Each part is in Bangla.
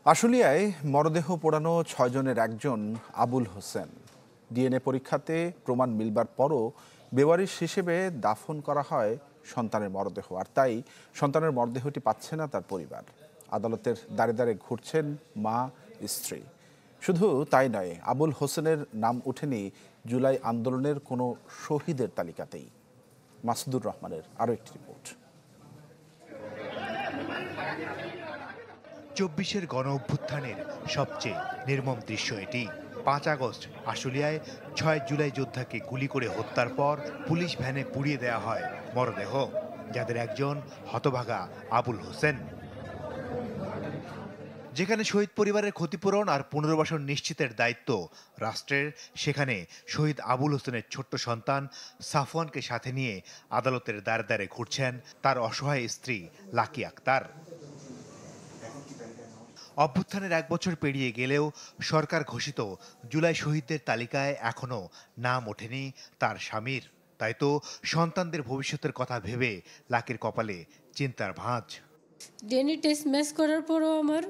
আশুলিয়ায় মরদেহ পোড়ানো ৬ জনের একজন আবুল হোসেন। ডিএনএ পরীক্ষাতে প্রমাণ মিলবার পরও বেওয়ারিশ হিসেবে দাফন করা হয় সন্তানের মরদেহ, আর তাই সন্তানের মরদেহটি পাচ্ছে না তার পরিবার। আদালতের দ্বারে দ্বারে ঘুরছেন মা, স্ত্রী। শুধু তাই নয়, আবুল হোসেনের নাম ওঠেনি জুলাই আন্দোলনের কোনো শহীদের তালিকাতেই। মাসুদুর রহমানের আরও একটি রিপোর্ট। ২৪-এর গণ অভ্যুত্থানের সবচেয়ে নির্মম দৃশ্য এটি। ৫ আগস্ট আশুলিয়ায় ৬ জুলাই যোদ্ধাকে গুলি করে হত্যার পর পুলিশ ভ্যানে পুড়িয়ে দেওয়া হয় মরদেহ, যাদের একজন হতভাগা আবুল হোসেন। যেখানে শহীদ পরিবারের ক্ষতিপূরণ আর পুনর্বাসন নিশ্চিতের দায়িত্ব রাষ্ট্রের, সেখানে শহীদ আবুল হোসেনের ছোট্ট সন্তান সাফওয়ানকে সাথে নিয়ে আদালতের দ্বারে দ্বারে ঘুরছেন তার অসহায় স্ত্রী লাকি আক্তার। অভ্যুত্থানের ১ বছর পেরিয়ে গেলেও সরকার ঘোষিত জুলাই শহীদদের তালিকায় এখনো নাম ওঠেনি তার স্বামীর। তাই তো সন্তানদের ভবিষ্যতের কথা ভেবে লাকির কপালে চিন্তার ভাঁজ। ডিএনএ টেস্ট ম্যাচ করার পরও আমার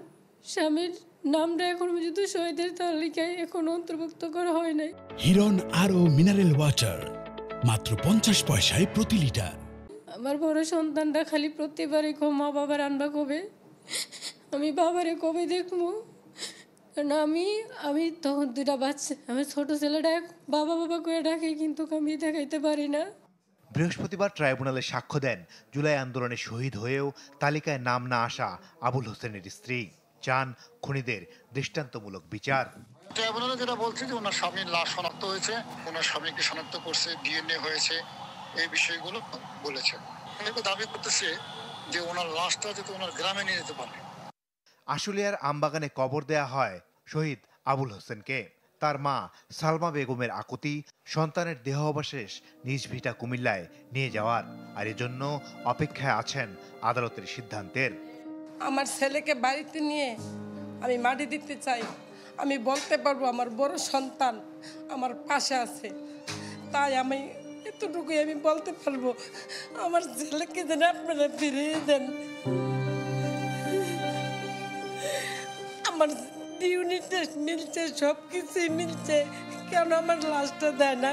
স্বামীর নামটা এখন পর্যন্ত শহীদের তালিকায় এখনো অন্তর্ভুক্ত করা হয় নাই। হিরন আরও মিনারেল ওয়াটার মাত্র ৫০ পয়সায় প্রতি লিটার। আমার বড় সন্তানটা খালি প্রতিবারই মা বাবার আনবা কবে, আমি বাবারে কবে দেখবো। কারণ আমি তখন 2টা বাচ্চা, আমার ছোট ছেলেটা বাবা বাবা করে ডাকে, কিন্তু আমি দেখাইতে পারি না। বৃহস্পতিবার ট্রাইব্যুনালে সাক্ষ্য দেন জুলাই আন্দোলনে শহীদ হয়েও তালিকায় নাম না আসা আবুল হোসেনের স্ত্রী। চান খুনিদের দৃষ্টান্তমূলক বিচার। ট্রাইব্যুনালে যেটা বলছে যে ওনার স্বামীর লাশ শনাক্ত হয়েছে, ওনার স্বামীকে শনাক্ত করছে, ডিএনএ হয়েছে, এই বিষয়গুলো বলেছে। দাবি করতেছে যে ওনার লাশটা যাতে ওনার গ্রামে নিয়ে যেতে পারে। আশুলিয়ার আমবাগানে কবর দেয়া হয় শহীদ আবুল হোসেনকে। তার মা সালমা বেগমের আকুতি সন্তানের দেহ অবশেষ নিজ ভিটা কুমিল্লায় নিয়ে যাওয়ার, আর এজন্য অপেক্ষায় আছেন আদালতের সিদ্ধান্তের। আমার ছেলেকে বাড়িতে নিয়ে আমি মাটি দিতে চাই, আমি বলতে পারবো আমার বড় সন্তান আমার পাশে আছে, তাই আমি এতটুকুই আমি বলতে পারবো। আমার ছেলেকে যেন আপনারা ফিরিয়ে দেন। আমার ডিএনএ টেস্ট মিলছে, সব কিছুই মিলছে, কেন আমার লাশটা দেয় না?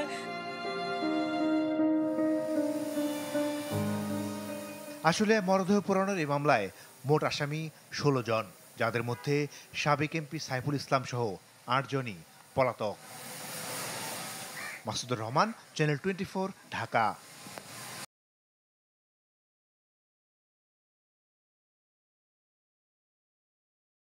আসলে মরদেহ পোড়ানোর এই মামলায় মোট আসামি 16 জন, যাদের মধ্যে সাবেক এমপি সাইফুল ইসলাম সহ 8 জনই পলাতক। মাসুদুর রহমান, চ্যানেল 24, ঢাকা।